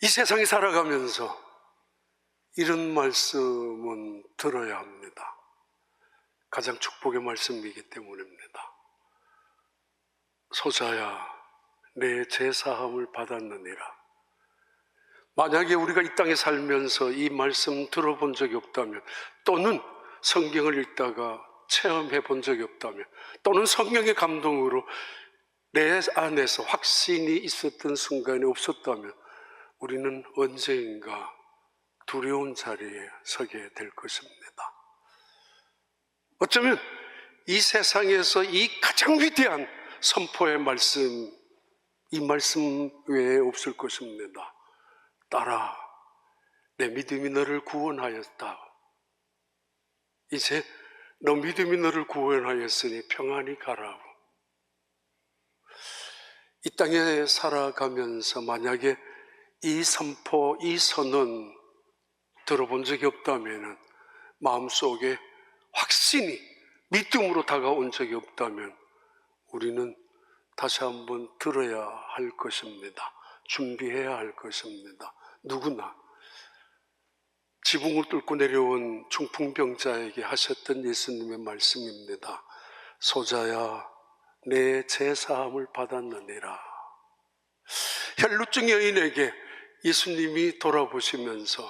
이 세상에 살아가면서 이런 말씀은 들어야 합니다. 가장 축복의 말씀이기 때문입니다. 소자야, 내 죄사함을 받았느니라. 만약에 우리가 이 땅에 살면서 이 말씀 들어본 적이 없다면, 또는 성경을 읽다가 체험해 본 적이 없다면, 또는 성령의 감동으로 내 안에서 확신이 있었던 순간이 없었다면, 우리는 언제인가 두려운 자리에 서게 될 것입니다. 어쩌면 이 세상에서 이 가장 위대한 선포의 말씀, 이 말씀 외에 없을 것입니다. 딸아, 내 믿음이 너를 구원하였다. 이제 너 믿음이 너를 구원하였으니 평안히 가라. 이 땅에 살아가면서 만약에 이 선포, 이 선언 들어본 적이 없다면, 마음속에 확신이 믿음으로 다가온 적이 없다면 우리는 다시 한번 들어야 할 것입니다. 준비해야 할 것입니다. 누구나 지붕을 뚫고 내려온 중풍병자에게 하셨던 예수님의 말씀입니다. 소자야, 내 죄사함을 받았느니라. 혈루증 여인에게 예수님이 돌아보시면서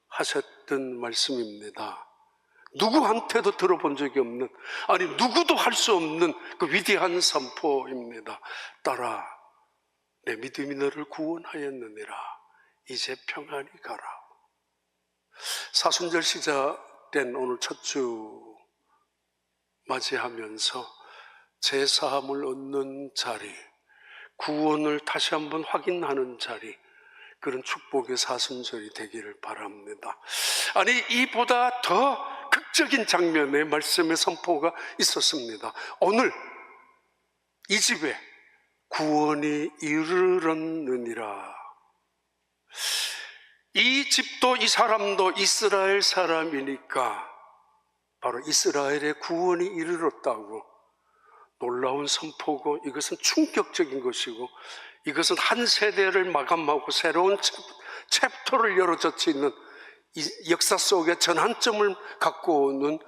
하셨던 말씀입니다. 누구한테도 들어본 적이 없는, 아니 누구도 할 수 없는 그 위대한 선포입니다. 딸아, 내 믿음이 너를 구원하였느니라. 이제 평안히 가라. 사순절 시작된 오늘 첫 주 맞이하면서 제사함을 얻는 자리, 구원을 다시 한번 확인하는 자리, 그런 축복의 사순절이 되기를 바랍니다. 아니, 이보다 더 극적인 장면의 말씀의 선포가 있었습니다. 오늘 이 집에 구원이 이르렀느니라. 이 집도 이 사람도 이스라엘 사람이니까 바로 이스라엘의 구원이 이르렀다고 놀라운 선포고, 이것은 충격적인 것이고, 이것은 한 세대를 마감하고 새로운 챕터를 열어젖히는 이 역사 속의 전환점을 갖고 오는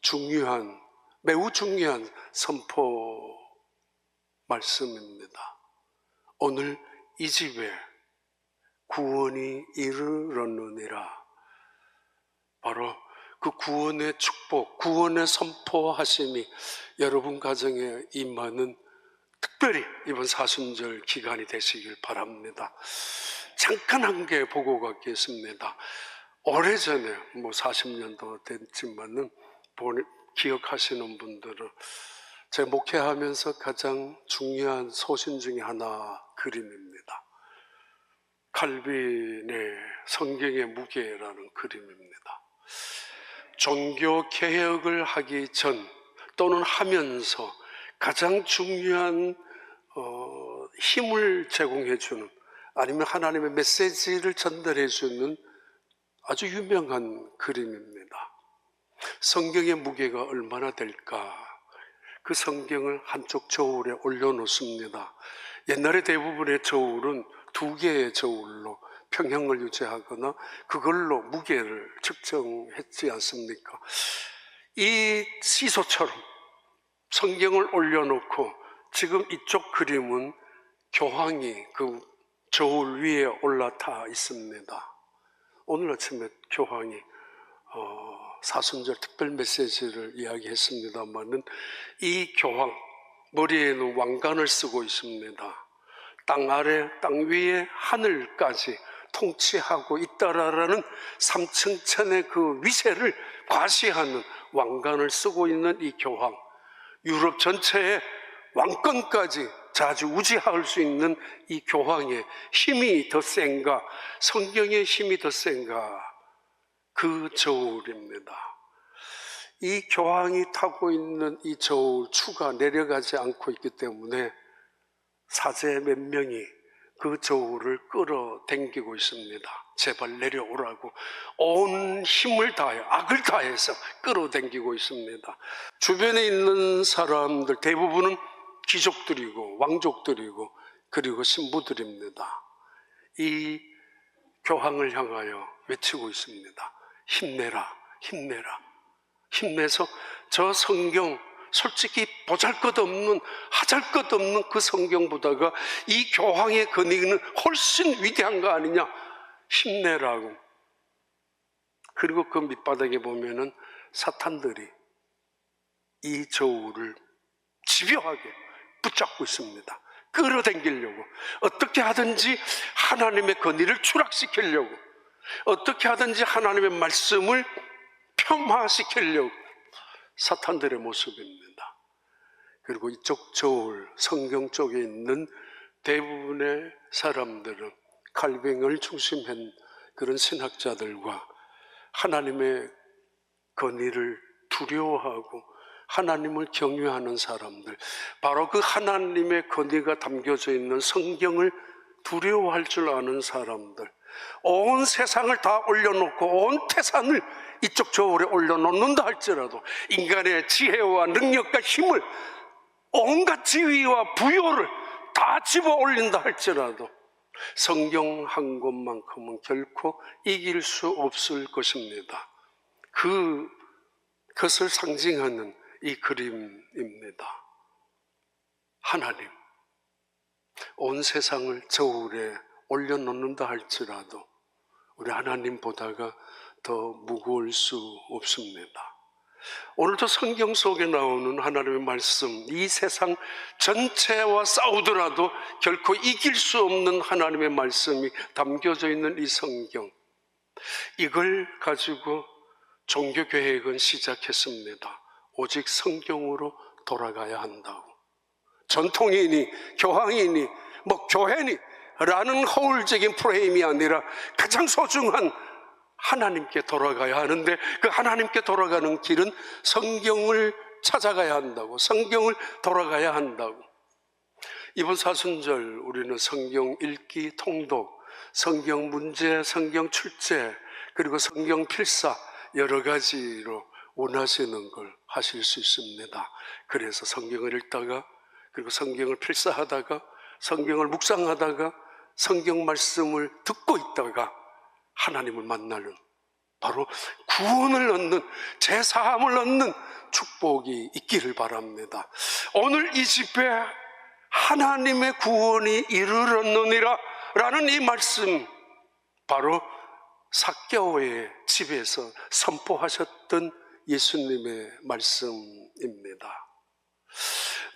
중요한, 매우 중요한 선포 말씀입니다. 오늘 이 집에 구원이 이르렀느니라. 바로 그 구원의 축복, 구원의 선포하심이 여러분 가정에 임하는 특별히 이번 사순절 기간이 되시길 바랍니다. 잠깐 한 개 보고 가겠습니다. 오래전에 40년도 됐지만은 기억하시는 분들은 제가 목회하면서 가장 중요한 소신 중에 하나 그림입니다. 칼빈의 성경의 무게라는 그림입니다. 종교 개혁을 하기 전 또는 하면서 가장 중요한 힘을 제공해주는, 아니면 하나님의 메시지를 전달해주는 아주 유명한 그림입니다. 성경의 무게가 얼마나 될까? 그 성경을 한쪽 저울에 올려놓습니다. 옛날에 대부분의 저울은 2개의 저울로 평형을 유지하거나 그걸로 무게를 측정했지 않습니까? 이 시소처럼 성경을 올려놓고, 지금 이쪽 그림은 교황이 그 저울 위에 올라타 있습니다. 오늘 아침에 교황이 사순절 특별 메시지를 이야기했습니다만은, 이 교황 머리에는 왕관을 쓰고 있습니다. 땅 아래 땅 위에 하늘까지 통치하고 있다라는 삼층천의 그 위세를 과시하는 왕관을 쓰고 있는 이 교황, 유럽 전체의 왕권까지 좌지우지할 수 있는 이 교황의 힘이 더 센가, 성경의 힘이 더 센가, 그 저울입니다. 이 교황이 타고 있는 이 저울 추가 내려가지 않고 있기 때문에 사제 몇 명이 그 저울을 끌어당기고 있습니다. 제발 내려오라고 온 힘을 다해, 악을 다해서 끌어당기고 있습니다. 주변에 있는 사람들 대부분은 귀족들이고 왕족들이고 그리고 신부들입니다. 이 교황을 향하여 외치고 있습니다. 힘내라, 힘내라. 힘내서 저 성경, 솔직히 보잘것없는, 하잘것없는 그 성경보다가 이 교황의 권위는 훨씬 위대한 거 아니냐. 힘내라고. 그리고 그 밑바닥에 보면은 사탄들이 이 저울을 집요하게 붙잡고 있습니다. 끌어당기려고, 어떻게 하든지 하나님의 권위를 추락시키려고, 어떻게 하든지 하나님의 말씀을 폄하시키려고 사탄들의 모습입니다. 그리고 이쪽 저울, 성경 쪽에 있는 대부분의 사람들은 칼뱅을 중심한 그런 신학자들과 하나님의 권위를 두려워하고 하나님을 경외하는 사람들, 바로 그 하나님의 권위가 담겨져 있는 성경을 두려워할 줄 아는 사람들, 온 세상을 다 올려놓고 온 태산을 이쪽 저울에 올려놓는다 할지라도 인간의 지혜와 능력과 힘을, 온갖 지위와 부요를 다 집어 올린다 할지라도 성경 한 권만큼은 결코 이길 수 없을 것입니다. 그것을 상징하는 이 그림입니다. 하나님, 온 세상을 저울에 올려놓는다 할지라도 우리 하나님보다가 더 무거울 수 없습니다. 오늘도 성경 속에 나오는 하나님의 말씀, 이 세상 전체와 싸우더라도 결코 이길 수 없는 하나님의 말씀이 담겨져 있는 이 성경, 이걸 가지고 종교개혁은 시작했습니다. 오직 성경으로 돌아가야 한다고. 전통이니 교황이니 교회니 라는 허울적인 프레임이 아니라 가장 소중한 하나님께 돌아가야 하는데, 그 하나님께 돌아가는 길은 성경을 찾아가야 한다고, 성경을 돌아가야 한다고. 이번 사순절 우리는 성경 읽기, 통독, 성경 문제, 성경 출제, 그리고 성경 필사, 여러 가지로 원하시는 걸 하실 수 있습니다. 그래서 성경을 읽다가, 그리고 성경을 필사하다가, 성경을 묵상하다가, 성경 말씀을 듣고 있다가 하나님을 만나는, 바로 구원을 얻는, 제사함을 얻는 축복이 있기를 바랍니다. 오늘 이 집회 하나님의 구원이 이르렀느니라 라는 이 말씀, 바로 삭개오의 집에서 선포하셨던 예수님의 말씀입니다.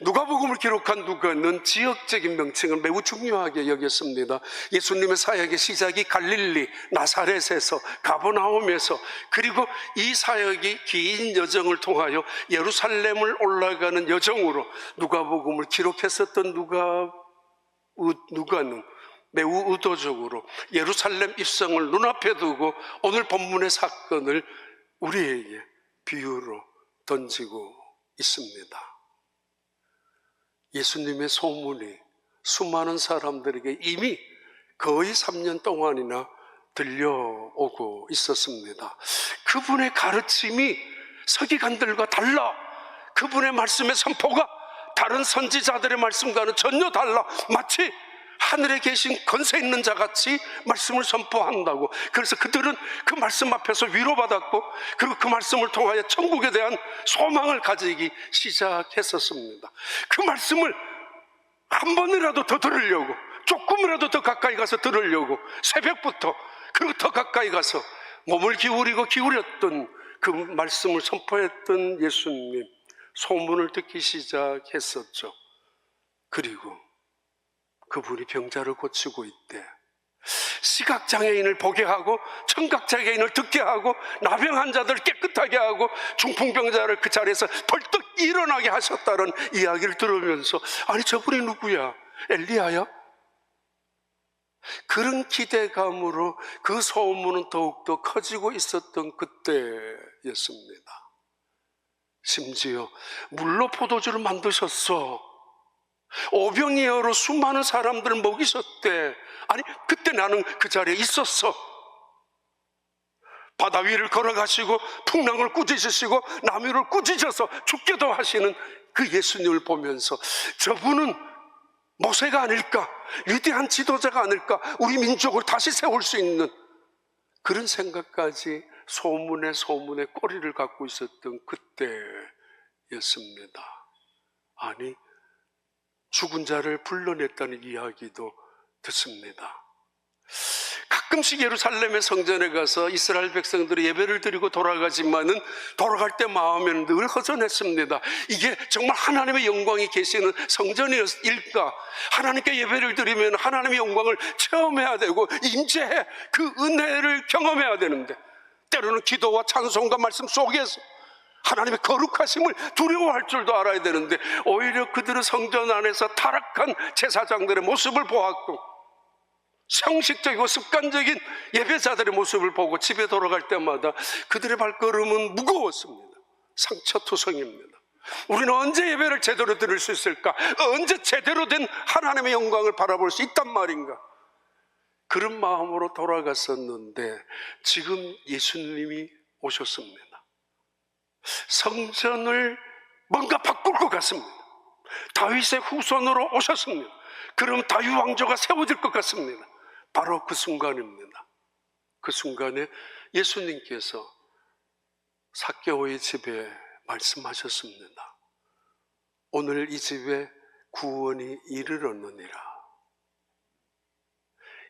누가복음을 기록한 누가는 지역적인 명칭을 매우 중요하게 여겼습니다. 예수님의 사역의 시작이 갈릴리, 나사렛에서, 가버나움에서, 그리고 이 사역이 긴 여정을 통하여 예루살렘을 올라가는 여정으로 누가복음을 기록했었던 누가는 매우 의도적으로 예루살렘 입성을 눈앞에 두고 오늘 본문의 사건을 우리에게 비유로 던지고 있습니다. 예수님의 소문이 수많은 사람들에게 이미 거의 3년 동안이나 들려오고 있었습니다. 그분의 가르침이 서기관들과 달라, 그분의 말씀의 선포가 다른 선지자들의 말씀과는 전혀 달라, 마치 하늘에 계신 권세 있는 자같이 말씀을 선포한다고. 그래서 그들은 그 말씀 앞에서 위로받았고, 그리고 그 말씀을 통하여 천국에 대한 소망을 가지기 시작했었습니다. 그 말씀을 한 번이라도 더 들으려고, 조금이라도 더 가까이 가서 들으려고 새벽부터, 그리고 더 가까이 가서 몸을 기울였던 그 말씀을 선포했던 예수님, 소문을 듣기 시작했었죠. 그리고 그분이 병자를 고치고 있대. 시각장애인을 보게 하고, 청각장애인을 듣게 하고, 나병 환자들을 깨끗하게 하고, 중풍병자를 그 자리에서 벌떡 일어나게 하셨다는 이야기를 들으면서, 아니 저분이 누구야? 엘리야야? 그런 기대감으로 그 소문은 더욱더 커지고 있었던 그때였습니다. 심지어 물로 포도주를 만드셨어. 오병이어로 수많은 사람들을 먹이셨대. 아니 그때 나는 그 자리에 있었어. 바다 위를 걸어가시고 풍랑을 꾸짖으시고 나무를 꾸짖어서 죽게도 하시는 그 예수님을 보면서 저분은 모세가 아닐까, 위대한 지도자가 아닐까, 우리 민족을 다시 세울 수 있는 그런 생각까지 소문에 꼬리를 갖고 있었던 그때였습니다. 아니, 죽은 자를 불러냈다는 이야기도 듣습니다. 가끔씩 예루살렘의 성전에 가서 이스라엘 백성들이 예배를 드리고 돌아가지만은 돌아갈 때 마음에는 늘 허전했습니다. 이게 정말 하나님의 영광이 계시는 성전일까? 하나님께 예배를 드리면 하나님의 영광을 체험해야 되고 임재해 그 은혜를 경험해야 되는데, 때로는 기도와 찬송과 말씀 속에서 하나님의 거룩하심을 두려워할 줄도 알아야 되는데, 오히려 그들은 성전 안에서 타락한 제사장들의 모습을 보았고 형식적이고 습관적인 예배자들의 모습을 보고 집에 돌아갈 때마다 그들의 발걸음은 무거웠습니다. 상처투성입니다. 우리는 언제 예배를 제대로 드릴 수 있을까? 언제 제대로 된 하나님의 영광을 바라볼 수 있단 말인가? 그런 마음으로 돌아갔었는데 지금 예수님이 오셨습니다. 성전을 뭔가 바꿀 것 같습니다. 다윗의 후손으로 오셨습니다. 그럼 다윗 왕조가 세워질 것 같습니다. 바로 그 순간입니다. 그 순간에 예수님께서 삭개오의 집에 말씀하셨습니다. 오늘 이 집에 구원이 이르렀느니라.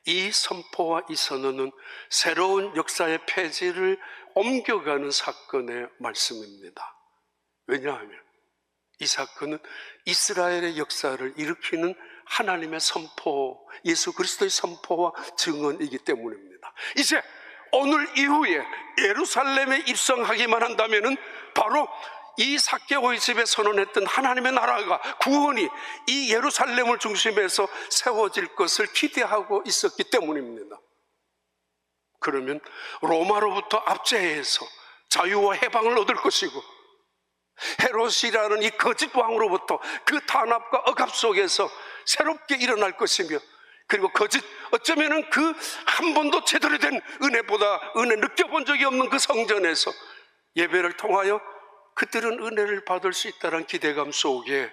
이 선포와 이 선언은 새로운 역사의 폐지를 옮겨가는 사건의 말씀입니다. 왜냐하면 이 사건은 이스라엘의 역사를 일으키는 하나님의 선포, 예수 그리스도의 선포와 증언이기 때문입니다. 이제 오늘 이후에 예루살렘에 입성하기만 한다면은 바로 이 삭개오의 집에 선언했던 하나님의 나라가, 구원이 이 예루살렘을 중심해서 세워질 것을 기대하고 있었기 때문입니다. 그러면 로마로부터 압제해서 자유와 해방을 얻을 것이고, 헤롯이라는 이 거짓 왕으로부터 그 탄압과 억압 속에서 새롭게 일어날 것이며, 그리고 어쩌면은 그 한 번도 제대로 된 은혜보다 은혜 느껴본 적이 없는 그 성전에서 예배를 통하여 그들은 은혜를 받을 수 있다는 기대감 속에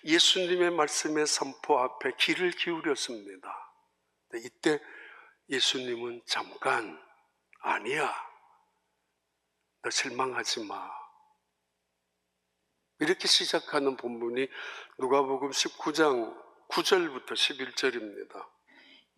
예수님의 말씀의 선포 앞에 귀를 기울였습니다. 이때 예수님은 잠깐, 아니야, 너 실망하지 마, 이렇게 시작하는 본문이 누가복음 19장 9절부터 11절입니다.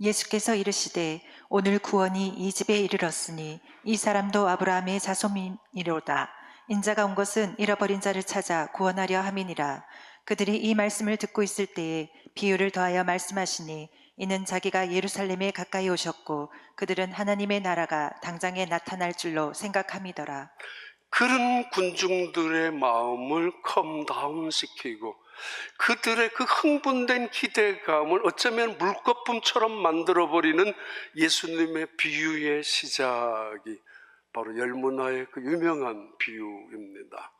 예수께서 이르시되 오늘 구원이 이 집에 이르렀으니 이 사람도 아브라함의 자손이로다. 인자가 온 것은 잃어버린 자를 찾아 구원하려 함이니라. 그들이 이 말씀을 듣고 있을 때에 비유를 더하여 말씀하시니 이는 자기가 예루살렘에 가까이 오셨고 그들은 하나님의 나라가 당장에 나타날 줄로 생각함이더라. 그런 군중들의 마음을 컴다운시키고 그들의 그 흥분된 기대감을 어쩌면 물거품처럼 만들어버리는 예수님의 비유의 시작이 바로 열무나의 그 유명한 비유입니다.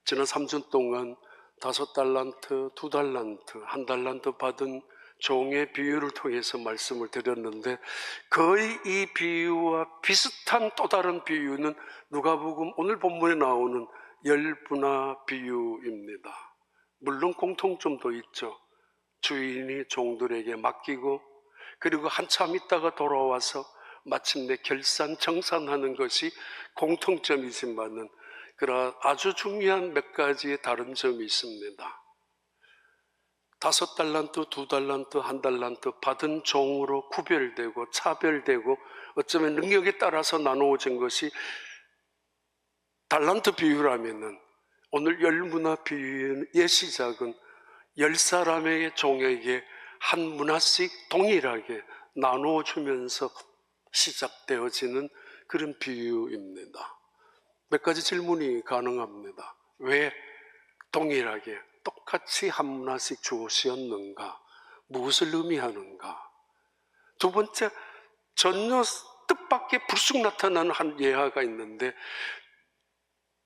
지난 3주 동안 5달란트, 2달란트, 1달란트 받은 종의 비유를 통해서 말씀을 드렸는데, 거의 이 비유와 비슷한 또 다른 비유는 누가복음 오늘 본문에 나오는 열분화 비유입니다. 물론 공통점도 있죠. 주인이 종들에게 맡기고 그리고 한참 있다가 돌아와서 마침내 결산정산하는 것이 공통점이지만은 그러나 아주 중요한 몇 가지의 다른 점이 있습니다. 5달란트, 2달란트, 1달란트 받은 종으로 구별되고 차별되고 어쩌면 능력에 따라서 나누어진 것이 달란트 비유라면은 오늘 열문화 비유의 시작은 10사람의 종에게 한 문화씩 동일하게 나누어주면서 시작되어지는 그런 비유입니다. 몇 가지 질문이 가능합니다. 왜 동일하게 똑같이 한 문화씩 주었는가? 무엇을 의미하는가? 두 번째, 전혀 뜻밖의 불쑥 나타나는 한 예화가 있는데,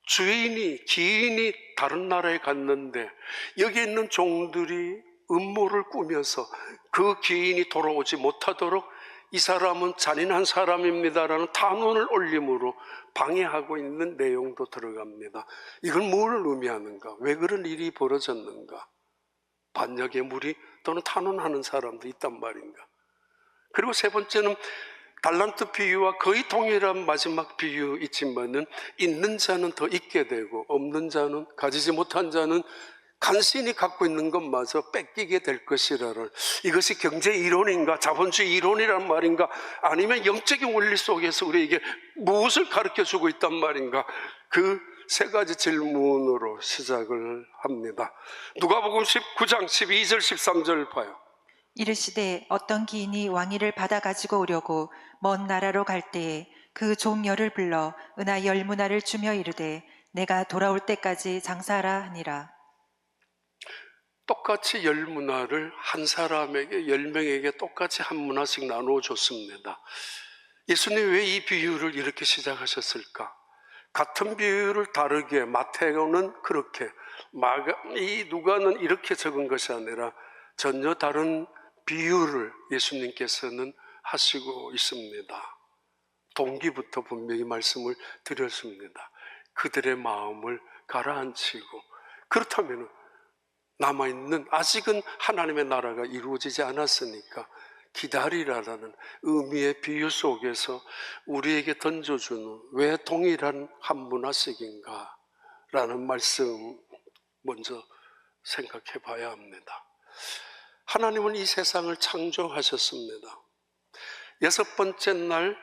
기인이 다른 나라에 갔는데 여기 있는 종들이 음모를 꾸며서 그 기인이 돌아오지 못하도록 이 사람은 잔인한 사람입니다라는 탄원을 올림으로 방해하고 있는 내용도 들어갑니다. 이건 뭘 의미하는가? 왜 그런 일이 벌어졌는가? 반역의 무리 또는 탄원하는 사람도 있단 말인가? 그리고 세 번째는 달란트 비유와 거의 동일한 마지막 비유 있지만은 있는 자는 더 있게 되고 없는 자는, 가지지 못한 자는 간신히 갖고 있는 것마저 뺏기게 될 것이라는, 이것이 경제 이론인가 자본주의 이론이란 말인가, 아니면 영적인 원리 속에서 우리에게 무엇을 가르쳐주고 있단 말인가, 그 세 가지 질문으로 시작을 합니다. 누가복음 19장 12절 13절 봐요. 이르시되 어떤 기인이 왕위를 받아 가지고 오려고 먼 나라로 갈 때에 그 종열을 불러 은하 10문화를 주며 이르되 내가 돌아올 때까지 장사하라 하니라. 똑같이 10문화를 한 사람에게 10명에게 똑같이 한 문화씩 나누어 줬습니다. 예수님 왜 이 비유를 이렇게 시작하셨을까? 같은 비유를 다르게 마태오는 그렇게, 이 누가는 이렇게 적은 것이 아니라 전혀 다른 비유를 예수님께서는 하시고 있습니다. 동기부터 분명히 말씀을 드렸습니다. 그들의 마음을 가라앉히고, 그렇다면 남아있는, 아직은 하나님의 나라가 이루어지지 않았으니까 기다리라라는 의미의 비유 속에서 우리에게 던져주는, 왜 동일한 한 문화씩인가 라는 말씀 먼저 생각해 봐야 합니다. 하나님은 이 세상을 창조하셨습니다. 6번째 날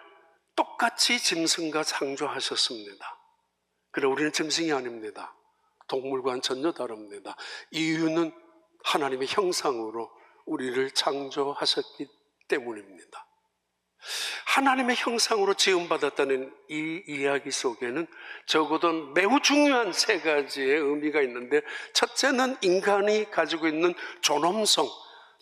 똑같이 짐승과 창조하셨습니다. 그러나 우리는 짐승이 아닙니다. 동물과는 전혀 다릅니다. 이유는 하나님의 형상으로 우리를 창조하셨기 때문입니다. 하나님의 형상으로 지음받았다는 이 이야기 속에는 적어도 매우 중요한 세 가지의 의미가 있는데, 첫째는 인간이 가지고 있는 존엄성,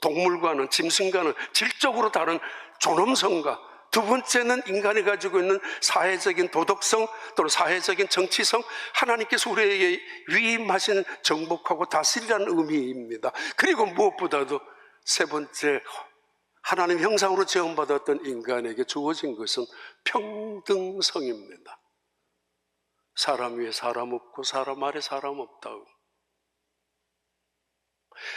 동물과는, 짐승과는 질적으로 다른 존엄성과, 두 번째는 인간이 가지고 있는 사회적인 도덕성 또는 사회적인 정치성, 하나님께서 우리에게 위임하신 정복하고 다스리라는 의미입니다. 그리고 무엇보다도 세 번째, 하나님 형상으로 지음받았던 인간에게 주어진 것은 평등성입니다. 사람 위에 사람 없고 사람 아래 사람 없다고.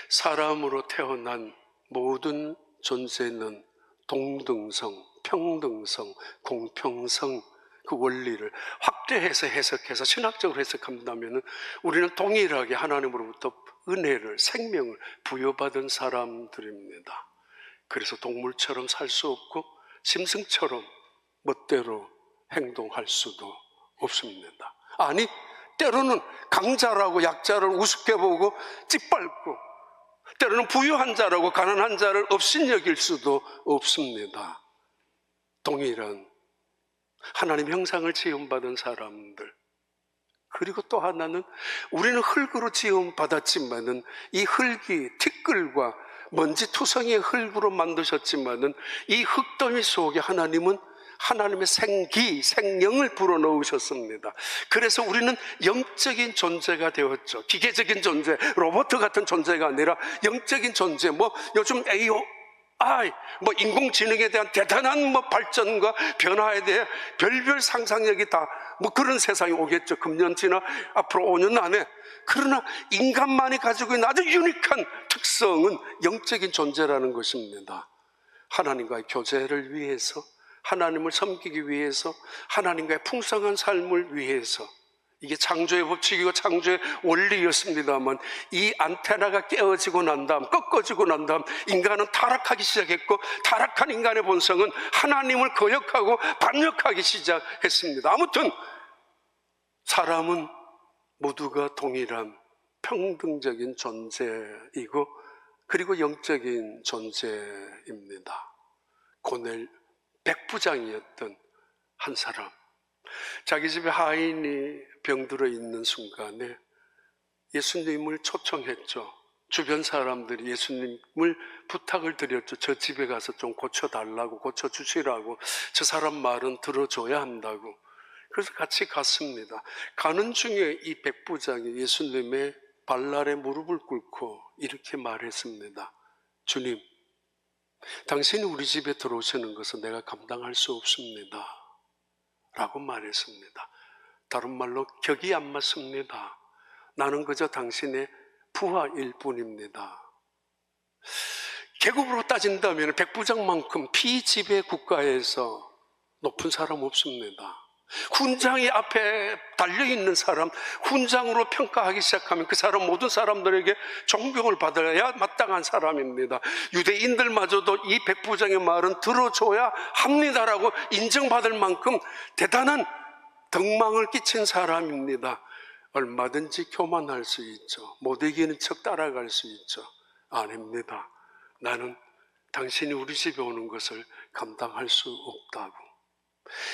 사람으로 태어난 모든 존재는 동등성, 평등성, 공평성, 그 원리를 확대해서 해석해서 신학적으로 해석한다면 우리는 동일하게 하나님으로부터 은혜를, 생명을 부여받은 사람들입니다. 그래서 동물처럼 살 수 없고 짐승처럼 멋대로 행동할 수도 없습니다. 아니, 때로는 강자라고 약자를 우습게 보고 짓밟고, 때로는 부유한 자라고 가난한 자를 업신여길 수도 없습니다. 동일한 하나님 형상을 지음받은 사람들. 그리고 또 하나는, 우리는 흙으로 지음받았지만은 이 흙이 티끌과 먼지 투성이의 흙으로 만드셨지만은 이 흙더미 속에 하나님은 하나님의 생기, 생명을 불어넣으셨습니다. 그래서 우리는 영적인 존재가 되었죠. 기계적인 존재, 로봇 같은 존재가 아니라 영적인 존재. 요즘 AI, 인공지능에 대한 대단한 발전과 변화에 대해 별별 상상력이 다 그런 세상이 오겠죠. 금년지나 앞으로 5년 안에. 그러나 인간만이 가지고 있는 아주 유니크한 특성은 영적인 존재라는 것입니다. 하나님과의 교제를 위해서, 하나님을 섬기기 위해서, 하나님과의 풍성한 삶을 위해서. 이게 창조의 법칙이고 창조의 원리였습니다만, 이 안테나가 깨어지고 난 다음, 꺾어지고 난 다음 인간은 타락하기 시작했고, 타락한 인간의 본성은 하나님을 거역하고 반역하기 시작했습니다. 아무튼 사람은 모두가 동일한 평등적인 존재이고, 그리고 영적인 존재입니다. 고넬 백부장이었던 한 사람, 자기 집에 하인이 병들어 있는 순간에 예수님을 초청했죠. 주변 사람들이 예수님을 부탁을 드렸죠. 저 집에 가서 좀 고쳐달라고, 고쳐주시라고. 저 사람 말은 들어줘야 한다고. 그래서 같이 갔습니다. 가는 중에 이 백부장이 예수님의 발날에 무릎을 꿇고 이렇게 말했습니다. 주님, 당신이 우리 집에 들어오시는 것은 내가 감당할 수 없습니다 라고 말했습니다. 다른 말로 격이 안 맞습니다. 나는 그저 당신의 부하일 뿐입니다. 계급으로 따진다면 백부장만큼 피지배 국가에서 높은 사람 없습니다. 훈장이 앞에 달려있는 사람, 훈장으로 평가하기 시작하면 그 사람 모든 사람들에게 존경을 받아야 마땅한 사람입니다. 유대인들마저도 이 백부장의 말은 들어줘야 합니다라고 인정받을 만큼 대단한 덕망을 끼친 사람입니다. 얼마든지 교만할 수 있죠. 못 이기는 척 따라갈 수 있죠. 아닙니다. 나는 당신이 우리 집에 오는 것을 감당할 수 없다고.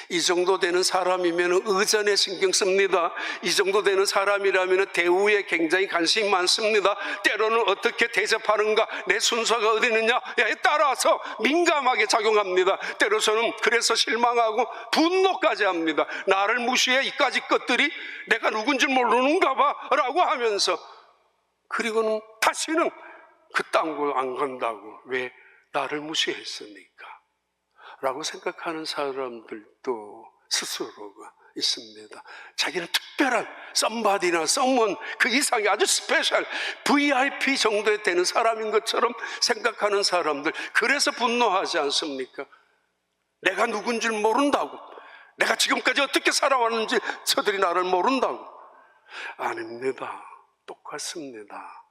이 정도 되는 사람이면 의전에 신경 씁니다. 이 정도 되는 사람이라면 대우에 굉장히 관심이 많습니다. 때로는 어떻게 대접하는가, 내 순서가 어디 있느냐에 따라서 민감하게 작용합니다. 때로서는 그래서 실망하고 분노까지 합니다. 나를 무시해 이까지 것들이 내가 누군지 모르는가 봐 라고 하면서, 그리고는 다시는 그딴 거 안 간다고. 왜? 나를 무시했으니까 라고 생각하는 사람들도 스스로가 있습니다. 자기는 특별한 somebody나 someone, 그 이상의 아주 스페셜 VIP 정도에 되는 사람인 것처럼 생각하는 사람들, 그래서 분노하지 않습니까? 내가 누군 줄 모른다고, 내가 지금까지 어떻게 살아왔는지 저들이 나를 모른다고. 아닙니다. 똑같습니다.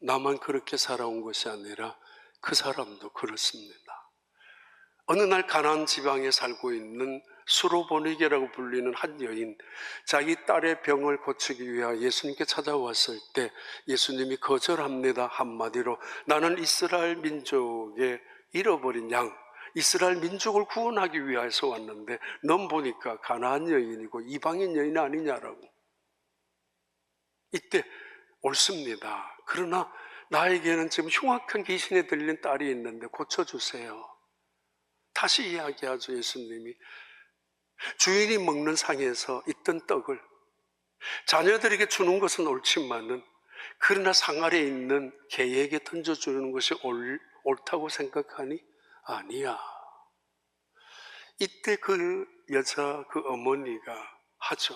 나만 그렇게 살아온 것이 아니라 그 사람도 그렇습니다. 어느 날 가나안 지방에 살고 있는 수로보니게라고 불리는 한 여인, 자기 딸의 병을 고치기 위하여 예수님께 찾아왔을 때 예수님이 거절합니다. 한마디로, 나는 이스라엘 민족의 잃어버린 양, 이스라엘 민족을 구원하기 위해서 왔는데 넌 보니까 가나안 여인이고 이방인 여인 아니냐라고. 이때 옳습니다. 그러나 나에게는 지금 흉악한 귀신에 들린 딸이 있는데 고쳐주세요. 다시 이야기하죠. 예수님이 주인이 먹는 상에서 있던 떡을 자녀들에게 주는 것은 옳지만은, 그러나 상 아래에 있는 개에게 던져주는 것이 옳다고 생각하니? 아니야. 이때 그 여자, 그 어머니가 하죠.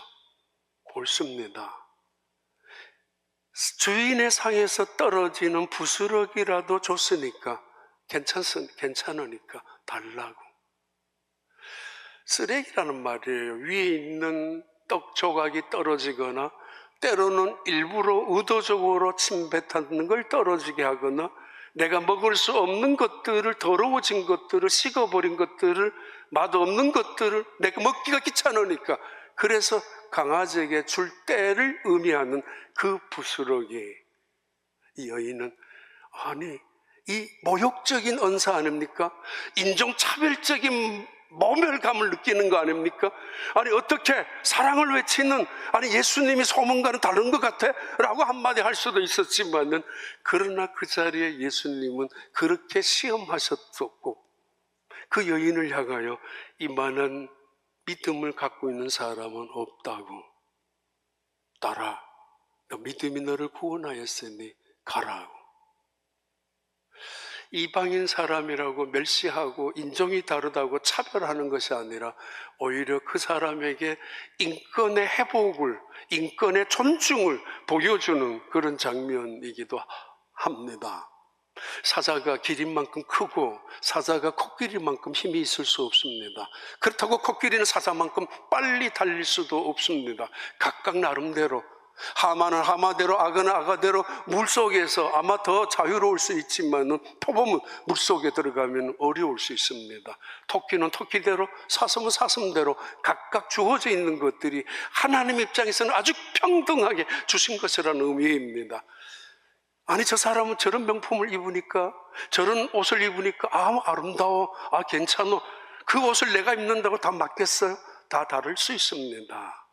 옳습니다. 주인의 상에서 떨어지는 부스러기라도 줬으니까 괜찮으니까 달라고. 쓰레기라는 말이에요. 위에 있는 떡 조각이 떨어지거나, 때로는 일부러 의도적으로 침뱉는 걸 떨어지게 하거나, 내가 먹을 수 없는 것들을, 더러워진 것들을, 식어버린 것들을, 맛없는 것들을 내가 먹기가 귀찮으니까, 그래서 강아지에게 줄 때를 의미하는 그 부스러기. 이 여인은, 아니, 이 모욕적인 언사 아닙니까? 인종차별적인 모멸감을 느끼는 거 아닙니까? 아니, 어떻게 사랑을 외치는, 아니, 예수님이 소문과는 다른 것 같아? 라고 한마디 할 수도 있었지만은, 그러나 그 자리에 예수님은 그렇게 시험하셨었고, 그 여인을 향하여 이만한 믿음을 갖고 있는 사람은 없다고. 딸아, 너 믿음이 너를 구원하였으니 가라고. 이방인 사람이라고 멸시하고 인종이 다르다고 차별하는 것이 아니라 오히려 그 사람에게 인권의 회복을, 인권의 존중을 보여주는 그런 장면이기도 합니다. 사자가 기린만큼 크고 사자가 코끼리만큼 힘이 있을 수 없습니다. 그렇다고 코끼리는 사자만큼 빨리 달릴 수도 없습니다. 각각 나름대로, 하마는 하마대로, 악어는 악어대로 물속에서 아마 더 자유로울 수 있지만 표범은 물속에 들어가면 어려울 수 있습니다. 토끼는 토끼대로, 사슴은 사슴대로 각각 주어져 있는 것들이 하나님 입장에서는 아주 평등하게 주신 것이라는 의미입니다. 아니, 저 사람은 저런 명품을 입으니까, 저런 옷을 입으니까 아름다워, 괜찮어, 그 옷을 내가 입는다고 다 맞겠어요? 다 다를 수 있습니다.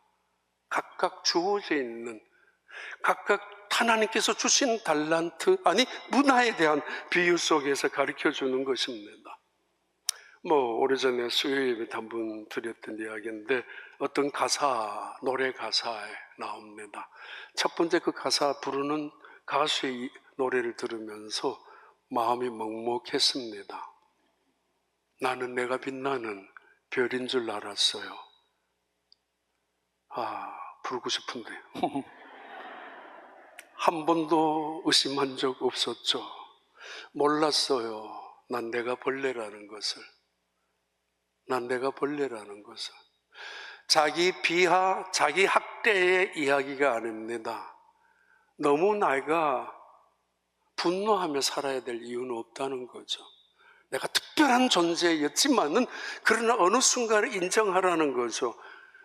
각각 주어져 있는, 각각 하나님께서 주신 달란트, 아니 문화에 대한 비유 속에서 가르쳐주는 것입니다. 오래전에 수요예배 한번 드렸던 이야기인데, 어떤 가사, 노래 가사에 나옵니다. 첫 번째 그 가사 부르는 가수의 노래를 들으면서 마음이 먹먹했습니다. 나는 내가 빛나는 별인 줄 알았어요. 부르고 싶은데 한 번도 의심한 적 없었죠. 몰랐어요. 난 내가 벌레라는 것을. 난 내가 벌레라는 것을. 자기 비하, 자기 학대의 이야기가 아닙니다. 너무 내가 분노하며 살아야 될 이유는 없다는 거죠. 내가 특별한 존재였지만은 그러나 어느 순간에 인정하라는 거죠.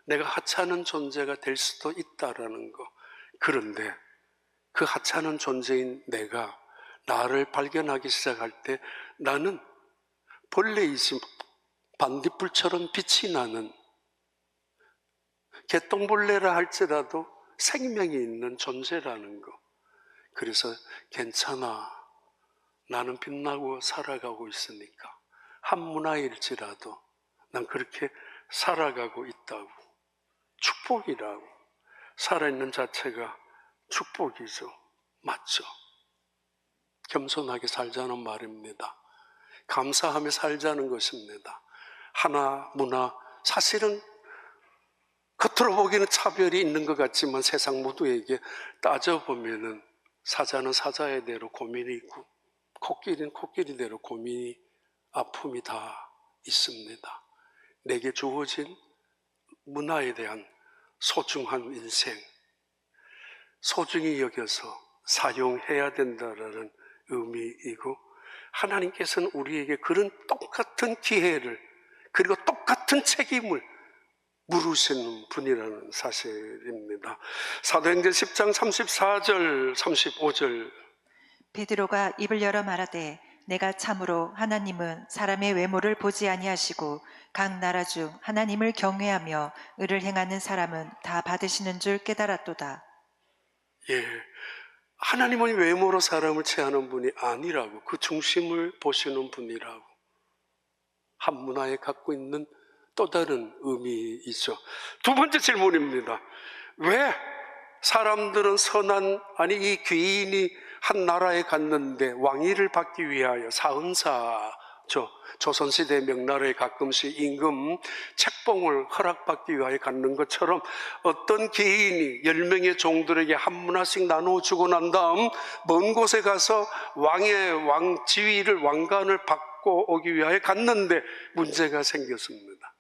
내가 하찮은 존재가 될 수도 있다라는 거. 그런데 그 하찮은 존재인 내가 나를 발견하기 시작할 때 나는 벌레이지 반딧불처럼 빛이 나는 개똥벌레라 할지라도 생명이 있는 존재라는 거. 그래서 괜찮아. 나는 빛나고 살아가고 있으니까. 한문화일지라도 난 그렇게 살아가고 있다고. 축복이라고. 살아있는 자체가 축복이죠. 맞죠? 겸손하게 살자는 말입니다. 감사하며 살자는 것입니다. 하나, 문화, 사실은 겉으로 보기에는 차별이 있는 것 같지만 세상 모두에게 따져보면은 사자는 사자의 대로 고민이 있고 코끼리는 코끼리대로 고민이, 아픔이 다 있습니다. 내게 주어진 문화에 대한 소중한 인생, 소중히 여겨서 사용해야 된다는 의미이고 하나님께서는 우리에게 그런 똑같은 기회를 그리고 똑같은 책임을 물으시는 분이라는 사실입니다. 사도행전 10장 34절 35절 베드로가 입을 열어 말하되 내가 참으로 하나님은 사람의 외모를 보지 아니하시고 각 나라 중 하나님을 경외하며 의를 행하는 사람은 다 받으시는 줄 깨달았도다. 예, 하나님은 외모로 사람을 취하는 분이 아니라고, 그 중심을 보시는 분이라고. 한 문화에 갖고 있는 또 다른 의미이죠. 두 번째 질문입니다. 왜 사람들은 이 귀인이 한 나라에 갔는데 왕위를 받기 위하여 사은사죠. 조선시대 명나라에 가끔씩 임금 책봉을 허락받기 위하여 갖는 것처럼 어떤 귀인이 10명의 종들에게 한 문화씩 나누어주고 난 다음 먼 곳에 가서 왕의 지위를, 왕관을 받고 오기 위하여 갔는데 문제가 생겼습니다.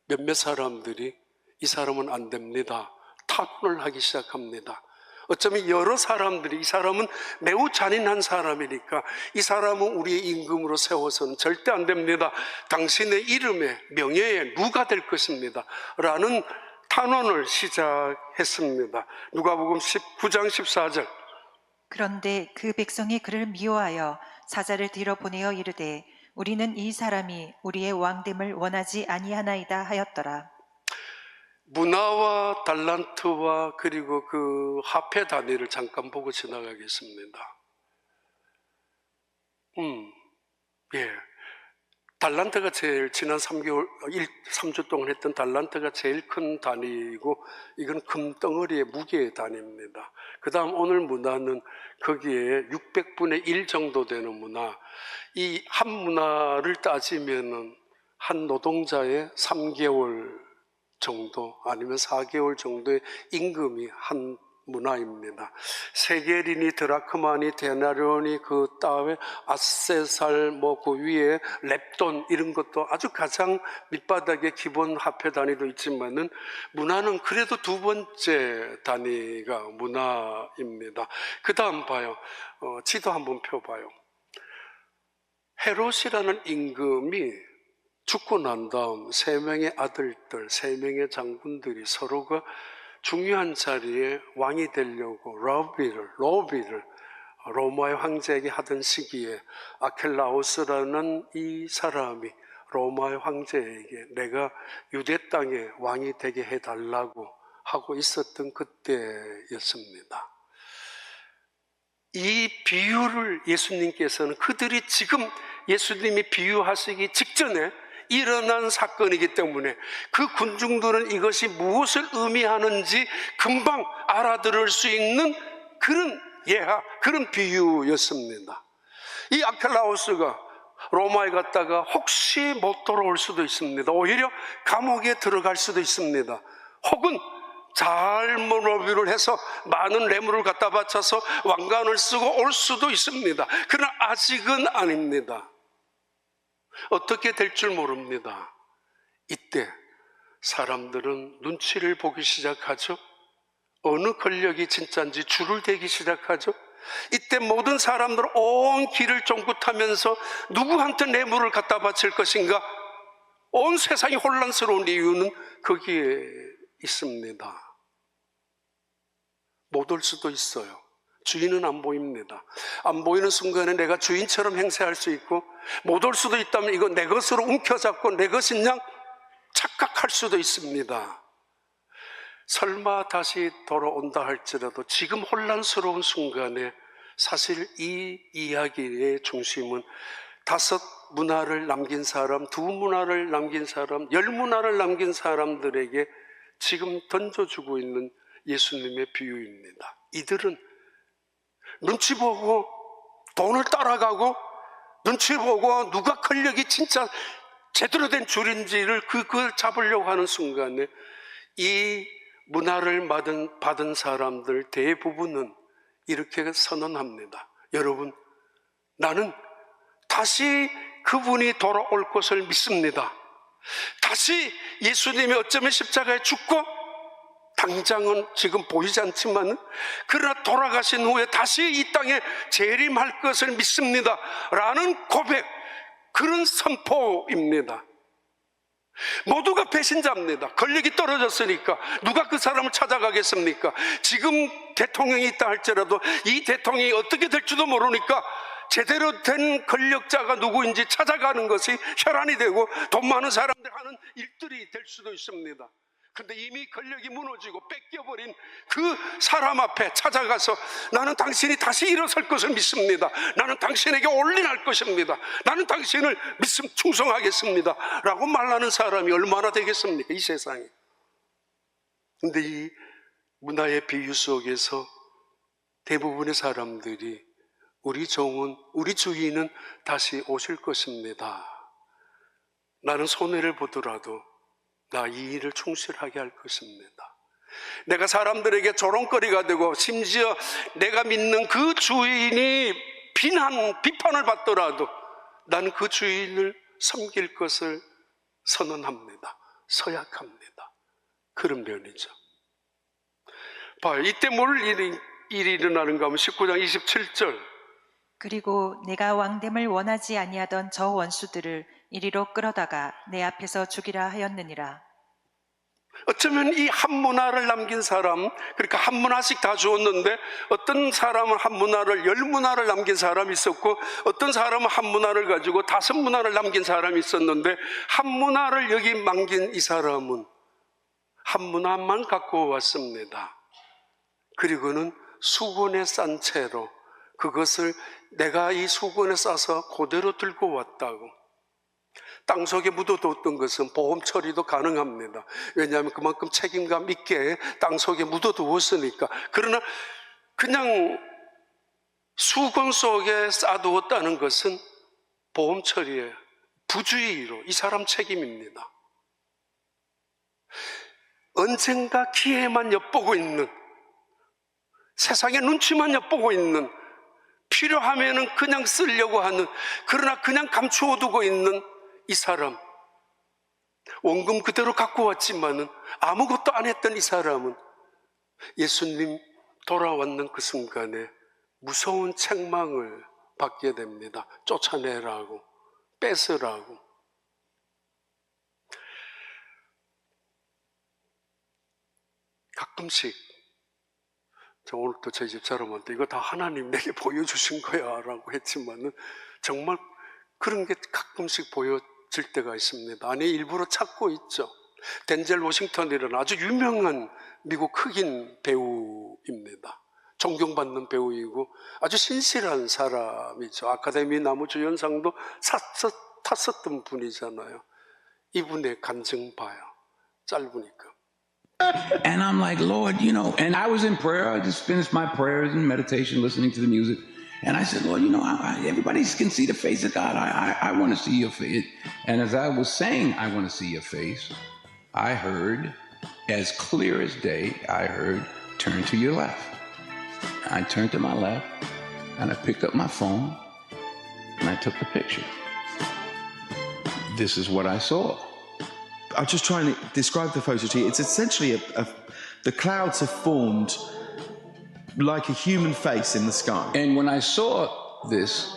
몇몇 사람들이 이 사람은 안 됩니다. 탄원을 하기 시작합니다. 어쩌면 여러 사람들이 이 사람은 매우 잔인한 사람이니까 이 사람은 우리의 임금으로 세워서는 절대 안 됩니다. 당신의 이름에, 명예에 누가 될 것입니다. 라는 탄원을 시작했습니다. 누가복음 19장 14절. 그런데 그 백성이 그를 미워하여 사자를 뒤로 보내어 이르되 우리는 이 사람이 우리의 왕됨을 원하지 아니하나이다 하였더라. 문화와 달란트와 그리고 그 화폐 단위를 잠깐 보고 지나가겠습니다. 예. 달란트가 제일 지난 3주 동안 했던 달란트가 제일 큰 단위이고 이건 금덩어리의 무게의 단위입니다. 그 다음 오늘 문화는 거기에 600분의 1 정도 되는 문화. 이 한 문화를 따지면은 한 노동자의 3개월 정도 아니면 4개월 정도의 임금이 한 문화입니다. 세겔이니 드라크마니 데나리온이 그 다음에 아세살 그 위에 렙돈 이런 것도 아주 가장 밑바닥의 기본 화폐 단위도 있지만은 문화는 그래도 두 번째 단위가 문화입니다. 그 다음 봐요. 지도 한번 펴봐요. 헤롯이라는 임금이 죽고 난 다음 3명의 아들들, 3명의 장군들이 서로가 중요한 자리에 왕이 되려고 로비를 로마의 황제에게 하던 시기에 아켈라우스라는 이 사람이 로마의 황제에게 내가 유대 땅에 왕이 되게 해달라고 하고 있었던 그때였습니다. 이 비유를 예수님께서는 그들이 지금 예수님이 비유하시기 직전에 일어난 사건이기 때문에 그 군중들은 이것이 무엇을 의미하는지 금방 알아들을 수 있는 그런 예화, 그런 비유였습니다. 이 아켈라우스가 로마에 갔다가 혹시 못 돌아올 수도 있습니다. 오히려 감옥에 들어갈 수도 있습니다. 혹은 잘못 로비를 해서 많은 뇌물을 갖다 바쳐서 왕관을 쓰고 올 수도 있습니다. 그러나 아직은 아닙니다. 어떻게 될 줄 모릅니다. 이때 사람들은 눈치를 보기 시작하죠. 어느 권력이 진짜인지 줄을 대기 시작하죠. 이때 모든 사람들은 온 길을 쫑긋하면서 누구한테 뇌물을 갖다 바칠 것인가? 온 세상이 혼란스러운 이유는 거기에 있습니다. 못 올 수도 있어요. 주인은 안 보입니다. 안 보이는 순간에 내가 주인처럼 행세할 수 있고, 못 올 수도 있다면 이거 내 것으로 움켜잡고 내 것인 양 착각할 수도 있습니다. 설마 다시 돌아온다 할지라도 지금 혼란스러운 순간에 사실 이 이야기의 중심은 5 문화를 남긴 사람, 2 문화를 남긴 사람, 10 문화를 남긴 사람들에게 지금 던져주고 있는 예수님의 비유입니다. 이들은 눈치 보고 돈을 따라가고 눈치 보고 누가 권력이 진짜 제대로 된 줄인지를 그걸 잡으려고 하는 순간에 이 문화를 받은 사람들 대부분은 이렇게 선언합니다. 여러분, 나는 다시 그분이 돌아올 것을 믿습니다. 다시 예수님이 어쩌면 십자가에 죽고 당장은 지금 보이지 않지만 그러나 돌아가신 후에 다시 이 땅에 재림할 것을 믿습니다 라는 고백, 그런 선포입니다. 모두가 배신자입니다. 권력이 떨어졌으니까 누가 그 사람을 찾아가겠습니까? 지금 대통령이 있다 할지라도 이 대통령이 어떻게 될지도 모르니까 제대로 된 권력자가 누구인지 찾아가는 것이 혈안이 되고 돈 많은 사람들 하는 일들이 될 수도 있습니다. 근데 이미 권력이 무너지고 뺏겨버린 그 사람 앞에 찾아가서 나는 당신이 다시 일어설 것을 믿습니다. 나는 당신에게 올인할 것입니다. 나는 당신을 충성하겠습니다 라고 말하는 사람이 얼마나 되겠습니까? 이 세상에. 근데 이 문화의 비유 속에서 대부분의 사람들이 우리 종은, 우리 주인은 다시 오실 것입니다. 나는 손해를 보더라도 나 이 일을 충실하게 할 것입니다. 내가 사람들에게 조롱거리가 되고 심지어 내가 믿는 그 주인이 비판을 받더라도 나는 그 주인을 섬길 것을 선언합니다. 서약합니다. 그런 면이죠. 봐요. 이때 뭘 일이 일어나는가 하면 19장 27절. 그리고 내가 왕됨을 원하지 아니하던 저 원수들을 이리로 끌어다가 내 앞에서 죽이라 하였느니라. 어쩌면 이 한 문화를 남긴 사람, 그러니까 한 문화씩 다 주었는데 어떤 사람은 한 문화를 10 문화를 남긴 사람이 있었고 어떤 사람은 한 문화를 가지고 5 문화를 남긴 사람이 있었는데 한 문화를 여기 남긴 이 사람은 한 문화만 갖고 왔습니다. 그리고는 수건에 싼 채로 그것을 내가 이 수건에 싸서 그대로 들고 왔다고. 땅속에 묻어뒀던 것은 보험 처리도 가능합니다. 왜냐하면 그만큼 책임감 있게 땅속에 묻어두었으니까. 그러나 그냥 수건 속에 싸두었다는 것은 보험 처리에 부주의로 이 사람 책임입니다. 언젠가 기회만 엿보고 있는, 세상의 눈치만 엿보고 있는, 필요하면은 그냥 쓰려고 하는, 그러나 그냥 감추어두고 있는 이 사람, 원금 그대로 갖고 왔지만은 아무것도 안 했던 이 사람은 예수님 돌아왔는 그 순간에 무서운 책망을 받게 됩니다. 쫓아내라고, 뺏으라고. 가끔씩 저 오늘 또 저희 집 사람한테 이거 다 하나님 내게 보여주신 거야 라고 했지만은 정말 그런 게 가끔씩 보여질 때가 있습니다. 아니, 일부러 찾고 있죠. 덴젤 워싱턴이라는 아주 유명한 미국 흑인 배우입니다. 존경받는 배우이고 아주 신실한 사람이죠. 아카데미 나무주연상도 탔었던 분이잖아요. 이분의 간증 봐요. 짧으니까. And I'm like, Lord, you know, and I was in prayer. I just finished my prayers and meditation, listening to the music. And I said, Lord, you know, everybody can see the face of God. I want to see your face. And as I was saying, I want to see your face, I heard, as clear as day, I heard, turn to your left. I turned to my left, and I picked up my phone, and I took the picture. This is what I saw. I'm just trying to describe the photo to you. It's essentially the clouds have formed like a human face in the sky. And when I saw this,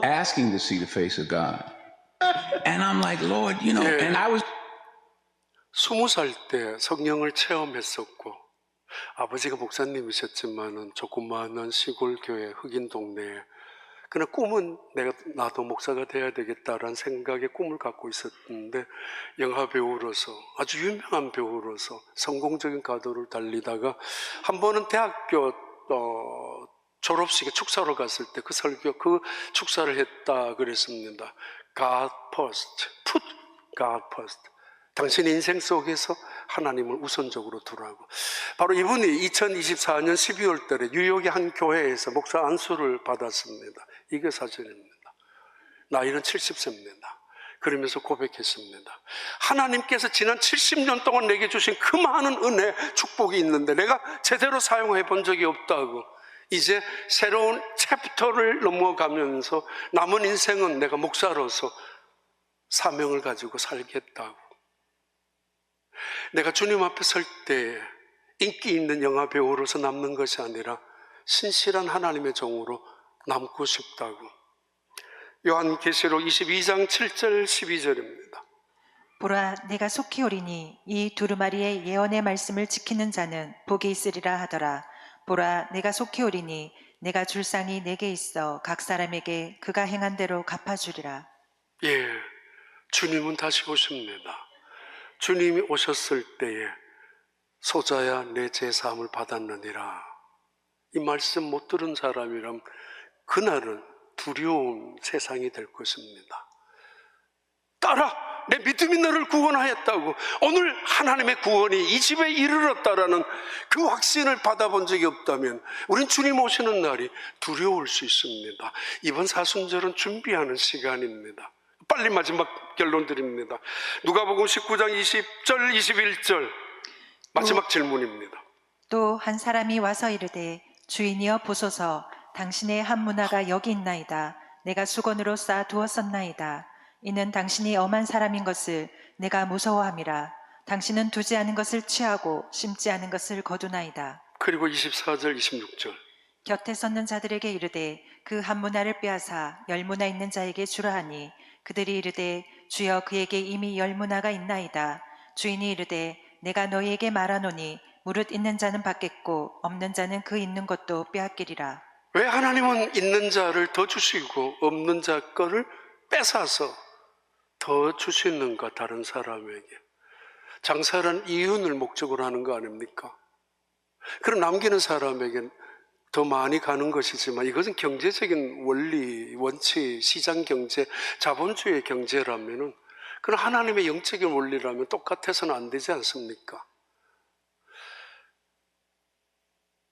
asking to see the face of God, and I'm like, Lord, you know, Yeah. and I was 20살 때 성령을 체험했었고 아버지가 목사님이셨지만은 조그마한 시골 교회 흑인 동네에 그러나 꿈은 나도 목사가 돼야 되겠다라는 생각에 꿈을 갖고 있었는데 영화 배우로서 아주 유명한 배우로서 성공적인 가도를 달리다가 한 번은 대학교 졸업식에 축사로 갔을 때 그 축사를 했다 그랬습니다. God first, put God first. 당신의 인생 속에서 하나님을 우선적으로 두라고. 바로 이분이 2024년 12월 달에 뉴욕의 한 교회에서 목사 안수를 받았습니다. 이게 사진입니다. 나이는 70세입니다. 그러면서 고백했습니다. 하나님께서 지난 70년 동안 내게 주신 그 많은 은혜, 축복이 있는데 내가 제대로 사용해 본 적이 없다고. 이제 새로운 챕터를 넘어가면서 남은 인생은 내가 목사로서 사명을 가지고 살겠다고. 내가 주님 앞에 설 때 인기 있는 영화 배우로서 남는 것이 아니라 신실한 하나님의 종으로 남고 싶다고. 요한계시록 22장 7절 12절입니다. 보라, 내가 속히 오리니 이 두루마리의 예언의 말씀을 지키는 자는 복이 있으리라 하더라. 보라, 내가 속히 오리니 내가 줄 상이 내게 있어 각 사람에게 그가 행한 대로 갚아주리라. 예, 주님은 다시 오십니다. 주님이 오셨을 때에 소자야 내 제사함을 받았느니라. 이 말씀 못 들은 사람이라면 그날은 두려운 세상이 될 것입니다. 딸아, 내 믿음이 너를 구원하였다고. 오늘 하나님의 구원이 이 집에 이르렀다라는 그 확신을 받아본 적이 없다면 우린 주님 오시는 날이 두려울 수 있습니다. 이번 사순절은 준비하는 시간입니다. 빨리 마지막 결론 드립니다. 누가복음 19장 20절 21절 마지막 질문입니다. 또 한 사람이 와서 이르되 주인이여 보소서, 당신의 한 문화가 여기 있나이다. 내가 수건으로 쌓아 두었었나이다. 이는 당신이 엄한 사람인 것을 내가 무서워함이라. 당신은 두지 않은 것을 취하고 심지 않은 것을 거두나이다. 그리고 24절 26절 곁에 섰는 자들에게 이르되 그 한 문화를 빼앗아 10문화 있는 자에게 주라 하니 그들이 이르되 주여 그에게 이미 10문화가 있나이다. 주인이 이르되 내가 너희에게 말하노니 무릇 있는 자는 받겠고 없는 자는 그 있는 것도 빼앗기리라. 왜 하나님은 있는 자를 더 주시고 없는 자 거를 뺏어서 더 주시는가? 다른 사람에게. 장사란 이윤을 목적으로 하는 거 아닙니까? 그럼 남기는 사람에겐 더 많이 가는 것이지만 이것은 경제적인 원리, 원칙, 시장 경제, 자본주의 경제라면은 그럼 하나님의 영적인 원리라면 똑같아서는 안 되지 않습니까?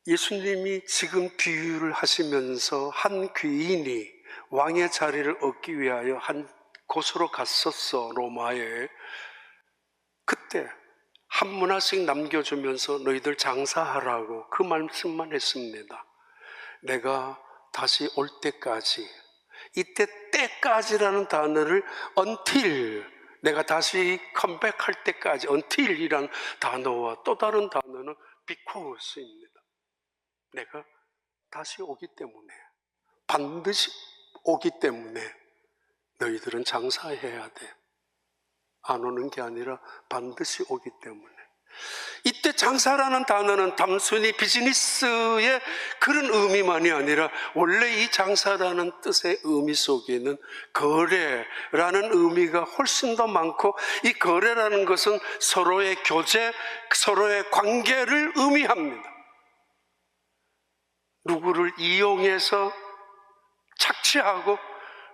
예수님이 지금 비유를 하시면서 한 귀인이 왕의 자리를 얻기 위하여 한 곳으로 갔었어, 로마에. 그때 한 문화씩 남겨주면서 너희들 장사하라고 그 말씀만 했습니다. 내가 다시 올 때까지, 이때 때까지라는 단어를 until, 내가 다시 컴백할 때까지, until이라는 단어와 또 다른 단어는 because입니다. 내가 다시 오기 때문에, 반드시 오기 때문에 너희들은 장사해야 돼. 안 오는 게 아니라 반드시 오기 때문에. 이때 장사라는 단어는 단순히 비즈니스의 그런 의미만이 아니라 원래 이 장사라는 뜻의 의미 속에는 거래라는 의미가 훨씬 더 많고, 이 거래라는 것은 서로의 교제, 서로의 관계를 의미합니다. 누구를 이용해서 착취하고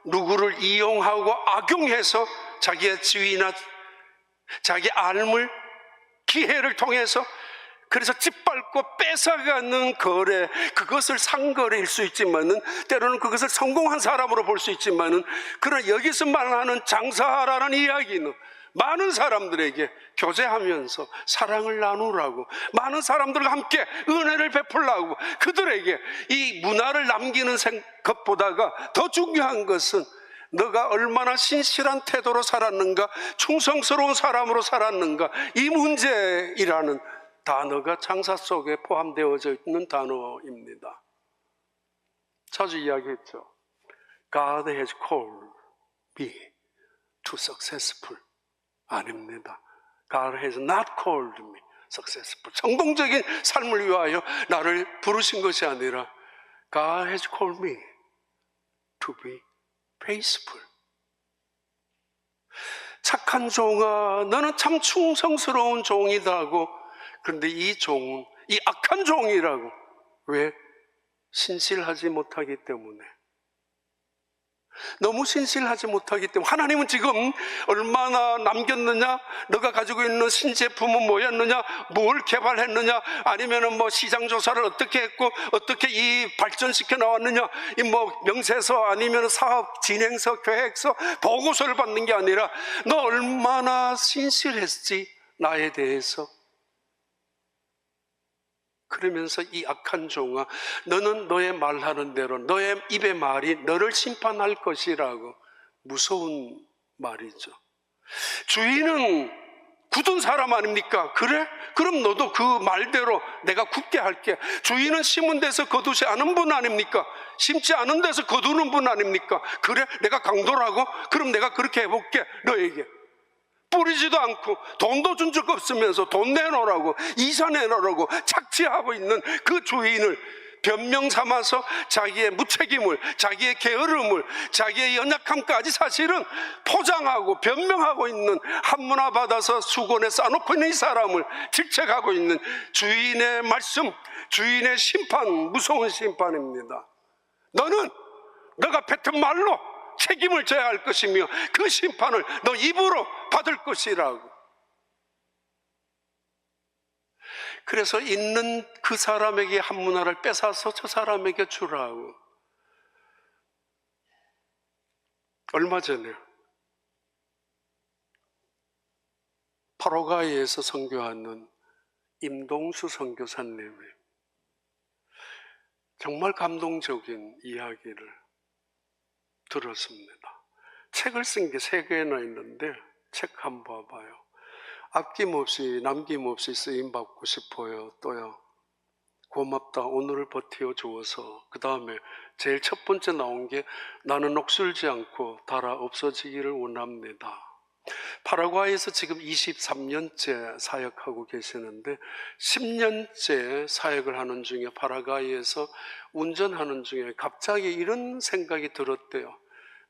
누구를 이용하고 악용해서 자기의 지위나 자기 알물, 기회를 통해서 그래서 짓밟고 뺏어가는 거래, 그것을 상거래일 수 있지만은 때로는 그것을 성공한 사람으로 볼 수 있지만은, 그러나 여기서 말하는 장사라는 이야기는 많은 사람들에게 교제하면서 사랑을 나누라고, 많은 사람들과 함께 은혜를 베풀라고, 그들에게 이 문화를 남기는 것보다가 더 중요한 것은 너가 얼마나 신실한 태도로 살았는가, 충성스러운 사람으로 살았는가, 이 문제이라는 단어가 창사 속에 포함되어져 있는 단어입니다. 자주 이야기했죠. God has called me to successful. 아닙니다. God has not called me successful. 성공적인 삶을 위하여 나를 부르신 것이 아니라 God has called me to be faithful. 착한 종아, 너는 참 충성스러운 종이다 하고, 그런데 이 종은 이 악한 종이라고. 왜? 신실하지 못하기 때문에. 너무 신실하지 못하기 때문에. 하나님은 지금 얼마나 남겼느냐, 너가 가지고 있는 신제품은 뭐였느냐, 뭘 개발했느냐, 아니면은 뭐 시장 조사를 어떻게 했고 어떻게 이 발전시켜 나왔느냐, 이 뭐 명세서 아니면 사업 진행서, 계획서, 보고서를 받는 게 아니라 너 얼마나 신실했지 나에 대해서. 그러면서 이 악한 종아, 너는 너의 말하는 대로 너의 입의 말이 너를 심판할 것이라고. 무서운 말이죠. 주인은 굳은 사람 아닙니까? 그래? 그럼 너도 그 말대로 내가 굳게 할게. 주인은 심은 데서 거두지 않은 분 아닙니까? 심지 않은 데서 거두는 분 아닙니까? 그래? 내가 강도라고? 그럼 내가 그렇게 해볼게 너에게. 뿌리지도 않고 돈도 준 적 없으면서 돈 내놓으라고, 이사 내놓으라고 착취하고 있는 그 주인을 변명 삼아서 자기의 무책임을, 자기의 게으름을, 자기의 연약함까지 사실은 포장하고 변명하고 있는, 한문화 받아서 수건에 싸놓고 있는 이 사람을 질책하고 있는 주인의 말씀, 주인의 심판, 무서운 심판입니다. 너는 너가 뱉은 말로 책임을 져야 할 것이며 그 심판을 너 입으로 받을 것이라고. 그래서 있는 그 사람에게 한 문화를 뺏어서 저 사람에게 주라고. 얼마 전에 파라과이에서 선교하는 임동수 선교사님이 정말 감동적인 이야기를 들었습니다. 책을 쓴 게 3개나 있는데 책 한번 봐봐요. 아낌없이 남김없이 쓰임받고 싶어요. 또요, 고맙다, 오늘을 버티어 주어서. 그 다음에 제일 첫 번째 나온 게 나는 녹슬지 않고 닳아 없어지기를 원합니다. 파라과이에서 지금 23년째 사역하고 계시는데 10년째 사역을 하는 중에 파라과이에서 운전하는 중에 갑자기 이런 생각이 들었대요.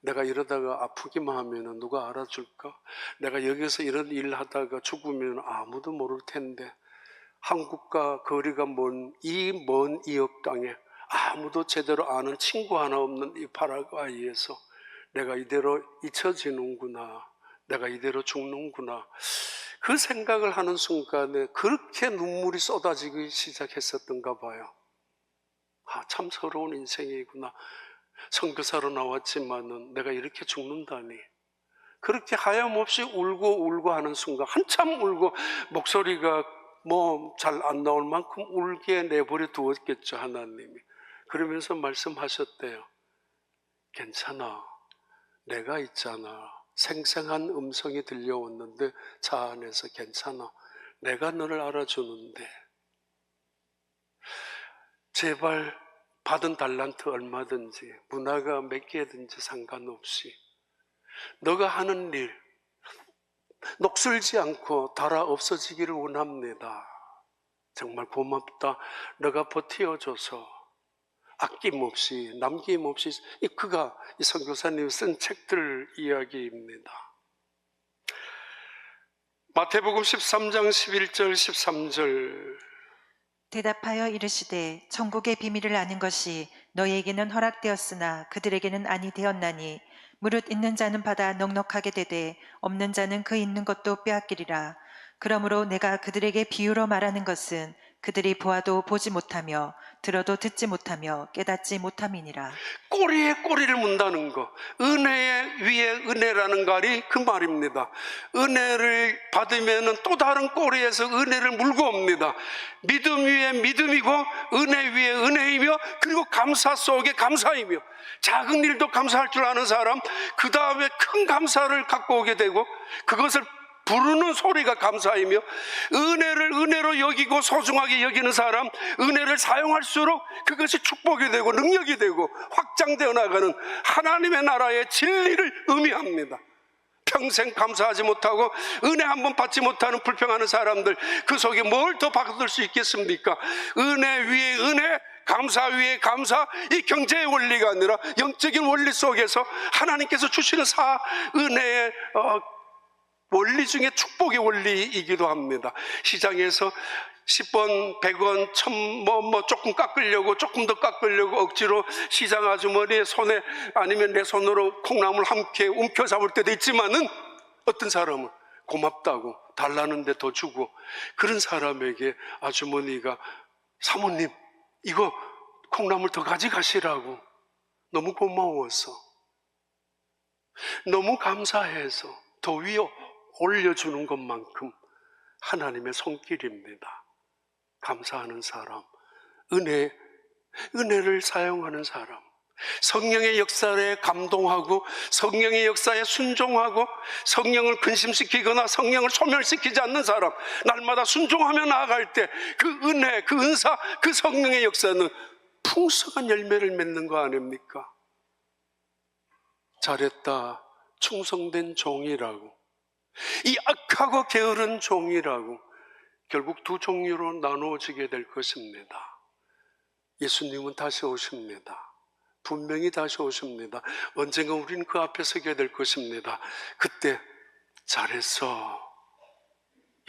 내가 이러다가 아프기만 하면 누가 알아줄까? 내가 여기서 이런 일 하다가 죽으면 아무도 모를 텐데, 한국과 거리가 먼 이 먼 이역 땅에 아무도 제대로 아는 친구 하나 없는 이 파라과이에서 내가 이대로 잊혀지는구나, 내가 이대로 죽는구나, 그 생각을 하는 순간에 그렇게 눈물이 쏟아지기 시작했었던가 봐요. 참 서러운 인생이구나. 선교사로 나왔지만은 내가 이렇게 죽는다니. 그렇게 하염없이 울고 하는 순간, 한참 울고 목소리가 뭐 잘 안 나올 만큼 울게 내버려 두었겠죠, 하나님이. 그러면서 말씀하셨대요. 괜찮아, 내가 있잖아. 생생한 음성이 들려왔는데 차 안에서 괜찮아, 내가 너를 알아주는데. 제발 받은 달란트 얼마든지, 문화가 몇 개든지 상관없이 너가 하는 일 녹슬지 않고 닳아 없어지기를 원합니다. 정말 고맙다, 너가 버티어줘서. 아낌없이 남김없이. 그가 이 선교사님이 쓴 책들 이야기입니다. 마태복음 13장 11절 13절 대답하여 이르시되 천국의 비밀을 아는 것이 너희에게는 허락되었으나 그들에게는 아니 되었나니 무릇 있는 자는 받아 넉넉하게 되되 없는 자는 그 있는 것도 빼앗기리라. 그러므로 내가 그들에게 비유로 말하는 것은 그들이 보아도 보지 못하며 들어도 듣지 못하며 깨닫지 못함이니라. 꼬리에 꼬리를 문다는 거, 은혜 위에 은혜라는 말이 그 말입니다. 은혜를 받으면 또 다른 꼬리에서 은혜를 물고 옵니다. 믿음 위에 믿음이고 은혜 위에 은혜이며 그리고 감사 속에 감사이며, 작은 일도 감사할 줄 아는 사람, 그 다음에 큰 감사를 갖고 오게 되고 그것을 부르는 소리가 감사이며, 은혜를 은혜로 여기고 소중하게 여기는 사람, 은혜를 사용할수록 그것이 축복이 되고 능력이 되고 확장되어 나가는 하나님의 나라의 진리를 의미합니다. 평생 감사하지 못하고 은혜 한번 받지 못하는 불평하는 사람들, 그 속에 뭘 더 받을 수 있겠습니까? 은혜 위에 은혜, 감사 위에 감사, 이 경제의 원리가 아니라 영적인 원리 속에서 하나님께서 주시는 은혜의 원리 중에 축복의 원리이기도 합니다. 시장에서 10원, 100원, 1000, 조금 깎으려고, 조금 더 깎으려고 억지로 시장 아주머니의 손에 아니면 내 손으로 콩나물 함께 움켜 잡을 때도 있지만은, 어떤 사람은 고맙다고 달라는데 더 주고, 그런 사람에게 아주머니가 사모님, 이거 콩나물 더 가져가시라고, 너무 고마워서, 너무 감사해서 더 위에 올려주는 것만큼 하나님의 손길입니다. 감사하는 사람, 은혜를 사용하는 사람, 성령의 역사에 감동하고 성령의 역사에 순종하고 성령을 근심시키거나 성령을 소멸시키지 않는 사람, 날마다 순종하며 나아갈 때 그 은혜, 그 은사, 그 성령의 역사는 풍성한 열매를 맺는 거 아닙니까? 잘했다, 충성된 종이라고, 이 악하고 게으른 종이라고 결국 두 종류로 나누어지게 될 것입니다. 예수님은 다시 오십니다. 분명히 다시 오십니다. 언젠가 우리는 그 앞에 서게 될 것입니다. 그때 잘했어,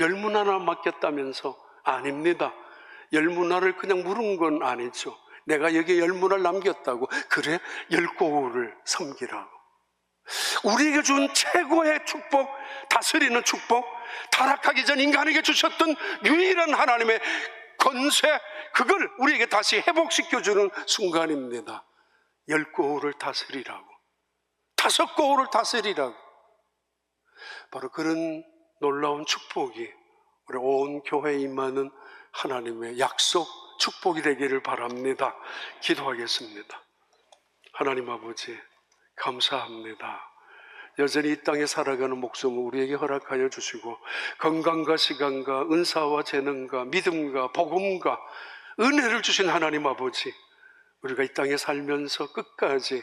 열문 하나 맡겼다면서? 아닙니다. 열문화를 그냥 물은 건 아니죠. 내가 여기에 열문을 남겼다고, 그래, 10고울을 섬기라고. 우리에게 준 최고의 축복, 다스리는 축복, 타락하기 전 인간에게 주셨던 유일한 하나님의 권세, 그걸 우리에게 다시 회복시켜주는 순간입니다. 10고울을 다스리라고, 5고울을 다스리라고. 바로 그런 놀라운 축복이 우리 온 교회에 임하는 하나님의 약속, 축복이 되기를 바랍니다. 기도하겠습니다. 하나님 아버지, 감사합니다. 여전히 이 땅에 살아가는 목숨을 우리에게 허락하여 주시고, 건강과 시간과 은사와 재능과 믿음과 복음과 은혜를 주신 하나님 아버지, 우리가 이 땅에 살면서 끝까지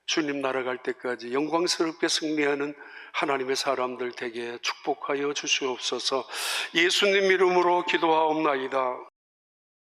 주님 나라 갈 때까지 영광스럽게 승리하는 하나님의 사람들 되게 축복하여 주시옵소서. 예수님 이름으로 기도하옵나이다.